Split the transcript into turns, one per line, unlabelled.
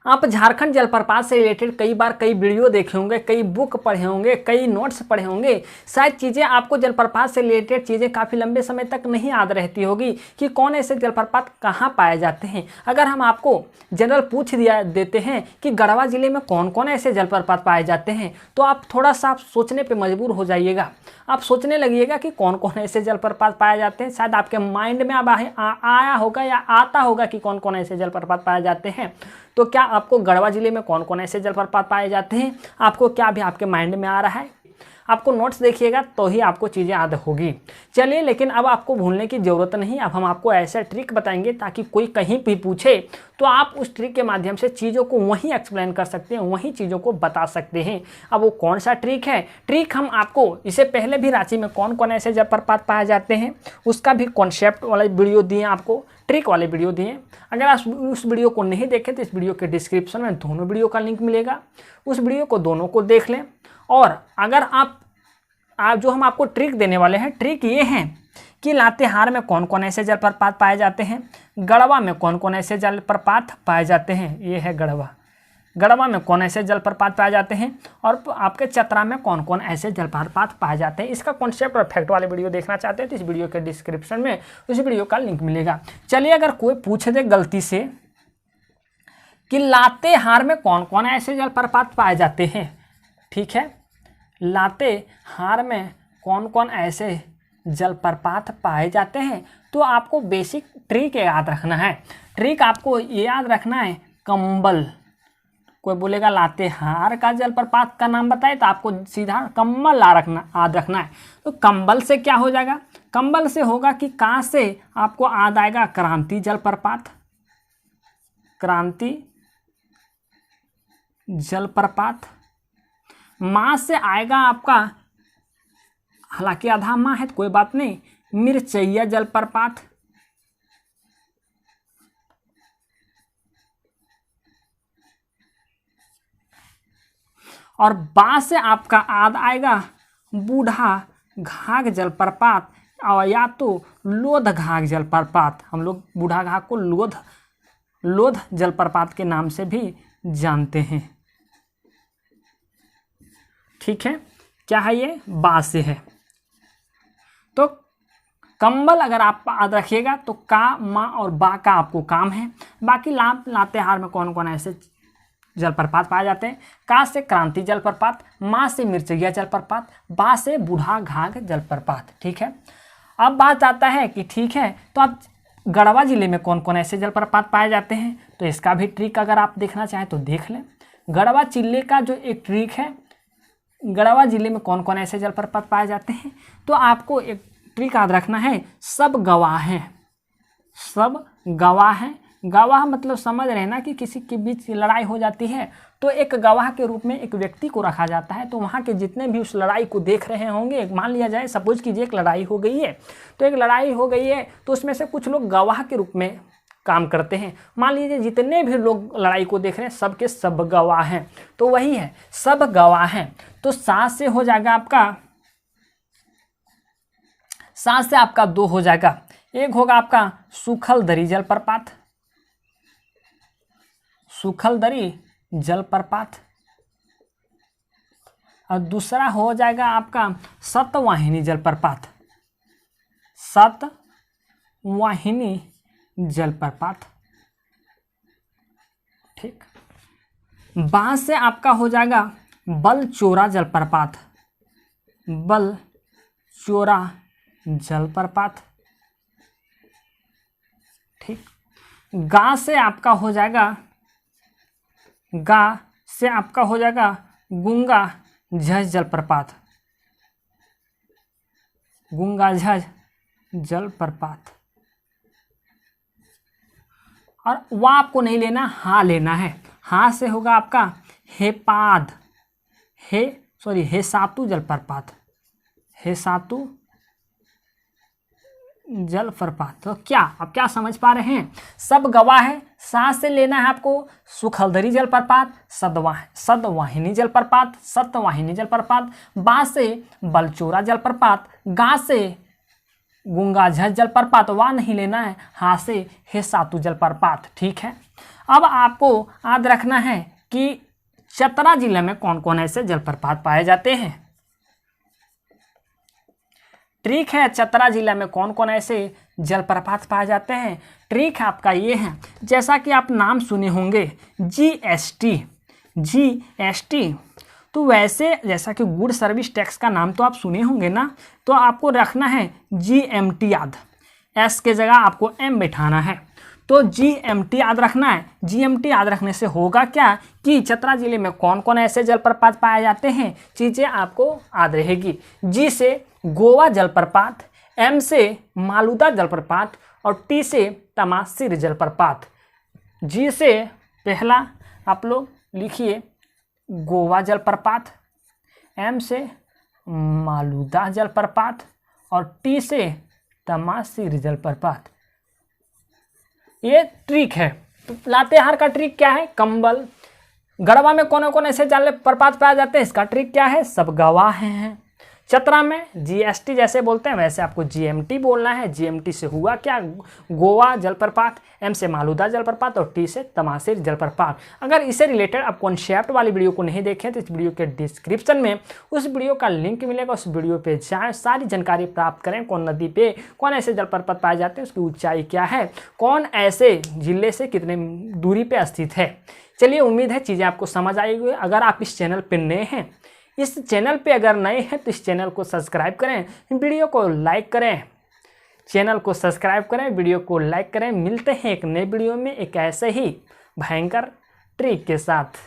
आप झारखंड जलप्रपात से रिलेटेड कई बार कई वीडियो देखे होंगे, कई बुक पढ़े होंगे, कई नोट्स पढ़े होंगे। शायद चीज़ें आपको जलप्रपात से रिलेटेड चीज़ें काफ़ी लंबे समय तक नहीं याद रहती होगी कि कौन ऐसे जलप्रपात कहाँ पाए जाते हैं। अगर हम आपको जनरल पूछ देते हैं कि गढ़वा ज़िले में कौन कौन ऐसे जलप्रपात पाए जाते हैं, तो आप थोड़ा सा आप सोचने पर मजबूर हो जाइएगा। आप सोचने लगिएगा कि कौन कौन ऐसे जलप्रपात पाए जाते हैं। शायद आपके माइंड में अब आया होगा या आता होगा कि कौन कौन ऐसे जलप्रपात पाए जाते हैं। तो क्या आपको गढ़वा जिले में कौन कौन ऐसे जलप्रपात पाए जाते हैं, आपको क्या भी आपके माइंड में आ रहा है? आपको नोट्स देखिएगा तो ही आपको चीज़ें याद होगी। चलिए, लेकिन अब आपको भूलने की ज़रूरत नहीं। अब हम आपको ऐसा ट्रिक बताएंगे ताकि कोई कहीं भी पूछे तो आप उस ट्रिक के माध्यम से चीज़ों को वहीं एक्सप्लेन कर सकते हैं, वहीं चीज़ों को बता सकते हैं। अब वो कौन सा ट्रिक है? ट्रिक हम आपको इससे पहले भी रांची में कौन कौन ऐसे जलप्रपात पाए जाते हैं उसका भी कॉन्सेप्ट वाला वीडियो दिए, आपको ट्रिक वाले वीडियो दिए। अगर आप उस वीडियो को नहीं देखें तो इस वीडियो के डिस्क्रिप्शन में दोनों वीडियो का लिंक मिलेगा, उस वीडियो को दोनों को देख लें। और अगर आप जो हम आपको ट्रिक देने वाले हैं, ट्रिक ये हैं कि लातेहार में कौन कौन ऐसे जलप्रपात पाए जाते हैं, गढ़वा में कौन कौन ऐसे जलप्रपात पाए जाते हैं, ये है गढ़वा में कौन ऐसे जलप्रपात पाए जाते हैं, और आपके चतरा में कौन कौन ऐसे जलप्रपात पाए जाते हैं। इसका कॉन्सेप्ट और फैक्ट वाले वीडियो देखना चाहते हैं तो इस वीडियो के डिस्क्रिप्शन में उस वीडियो का लिंक मिलेगा। चलिए, अगर कोई पूछ दे गलती से कि लातेहार में कौन कौन ऐसे जलप्रपात पाए जाते हैं, ठीक है, लातेहार में कौन कौन ऐसे जलप्रपात पाए जाते हैं, तो आपको बेसिक ट्रिक याद रखना है। ट्रिक आपको ये याद रखना है, कंबल। कोई बोलेगा लातेहार का जलप्रपात का नाम बताए तो आपको सीधा कंबल याद रखना है। तो कंबल से क्या हो जाएगा? कंबल से होगा कि का से आपको याद आएगा क्रांति जलप्रपात, क्रांति जलप्रपात। माँ से आएगा आपका, हालांकि आधा माँ है तो कोई बात नहीं, मिर्चैया जलप्रपात। और बा से आपका याद आएगा बूढ़ा घाघ जलप्रपात, और या तो लोध घाघ जलप्रपात। हम लोग बूढ़ा घाघ को लोध जलप्रपात के नाम से भी जानते हैं, ठीक है। क्या है ये? बा से है। तो कंबल अगर आप याद रखिएगा तो का, माँ और बा का आपको काम है। बाकी लातेहार में कौन कौन ऐसे जलप्रपात पाए जाते हैं? का से क्रांति जलप्रपात, माँ से मिर्चैया जलप्रपात, बा से बूढ़ा घाघ जलप्रपात, ठीक है। अब बात आता है कि ठीक है, तो आप गढ़वा जिले में कौन कौन ऐसे जलप्रपात पाए जाते हैं, तो इसका भी ट्रिक अगर आप देखना चाहें तो देख लें। गढ़वा जिले का जो एक ट्रिक है, गढ़वा जिले में कौन कौन ऐसे जलप्रपात पाए जाते हैं, तो आपको एक ट्रिक याद रखना है, सब गवाह हैं। सब गवाह हैं। गवाह मतलब समझ रहे ना कि किसी के बीच लड़ाई हो जाती है तो एक गवाह के रूप में एक व्यक्ति को रखा जाता है। तो वहाँ के जितने भी उस लड़ाई को देख रहे होंगे, मान लिया जाए, सपोज कीजिए एक लड़ाई हो गई है, तो एक लड़ाई हो गई है तो उसमें से कुछ लोग गवाह के रूप में काम करते हैं। मान लीजिए जितने भी लोग लड़ाई को देख रहे हैं सबके सब गवाह हैं, तो वही है, सब गवाह हैं। तो 7 से हो जाएगा आपका, 7 से आपका 2 हो जाएगा। एक होगा आपका सूखलदरी जलप्रपात, सूखलदरी जलप्रपात, और दूसरा हो जाएगा आपका सतवाहिनी जलप्रपात, सतवाहिनी जलप्रपात, ठीक। बा से आपका हो जाएगा बलचोरा जलप्रपात, बलचोरा जलप्रपात, ठीक। गा से आपका हो जाएगा, गा से आपका हो जाएगा गुंगा झज जलप्रपात, गुंगा झज जलप्रपात। और वह आपको नहीं लेना, हाँ लेना है। हाँ से होगा आपका हेसातु जलप्रपात, हेसातु जलप्रपात। तो क्या अब क्या समझ पा रहे हैं? सब गवाह है। 7 से लेना है आपको सूखलदरी जलप्रपात, सतवाहिनी जलप्रपात, सतवाहिनी जलप्रपात। बा से बलचोरा जलप्रपात, गा से गुंगा झज जलप्रपात, वह नहीं लेना है, हाँ से हेसातु जलप्रपात, ठीक है। अब आपको याद रखना है कि चतरा जिले में कौन कौन ऐसे जलप्रपात पाए जाते हैं। ट्रिक है, चतरा जिला में कौन कौन ऐसे जलप्रपात पाए जाते हैं। ट्रिक आपका ये है, जैसा कि आप नाम सुने होंगे जीएसटी, तो वैसे जैसा कि गुड सर्विस टैक्स का नाम तो आप सुने होंगे ना, तो आपको रखना है जीएमटी याद, एस के जगह आपको एम बैठाना है, तो जीएमटी याद रखना है। जीएमटी याद रखने से होगा क्या कि चतरा जिले में कौन कौन ऐसे जलप्रपात पाए जाते हैं, चीज़ें आपको याद रहेगी। जी से गोवा जलप्रपात, एम से मालूदा जलप्रपात और टी से तमासिर जलप्रपात। जी से पहला आप लोग लिखिए गोवा जलप्रपात, एम से मालूदा जलप्रपात और टी से तमासिर जलप्रपात। ये ट्रिक है। तो लातेहार का ट्रिक क्या है, कंबल। गढ़वा में कौन कौन ऐसे जलप्रपात पाए जाते हैं, इसका ट्रिक क्या है, सब गवाह हैं। चतरा में जीएसटी जैसे बोलते हैं वैसे आपको जीएमटी बोलना है। जीएमटी से हुआ क्या, गोवा जलप्रपात, एम से मालूदा जलप्रपात और टी से तमासिर जलप्रपात। अगर इससे रिलेटेड आप कॉन्सेप्ट वाली वीडियो को नहीं देखें तो इस वीडियो के डिस्क्रिप्शन में उस वीडियो का लिंक मिलेगा, उस वीडियो पे जाएं, सारी जानकारी प्राप्त करें। कौन नदी पे कौन ऐसे जलप्रपात पाए जाते हैं, उसकी ऊंचाई क्या है, कौन ऐसे जिले से कितने दूरी पर स्थित है। चलिए, उम्मीद है चीज़ें आपको समझ आएगी। अगर आप इस चैनल पर नए हैं, इस चैनल पे अगर नए हैं तो इस चैनल को सब्सक्राइब करें, वीडियो को लाइक करें, चैनल को सब्सक्राइब करें, वीडियो को लाइक करें। मिलते हैं एक नए वीडियो में एक ऐसे ही भयंकर ट्रिक के साथ।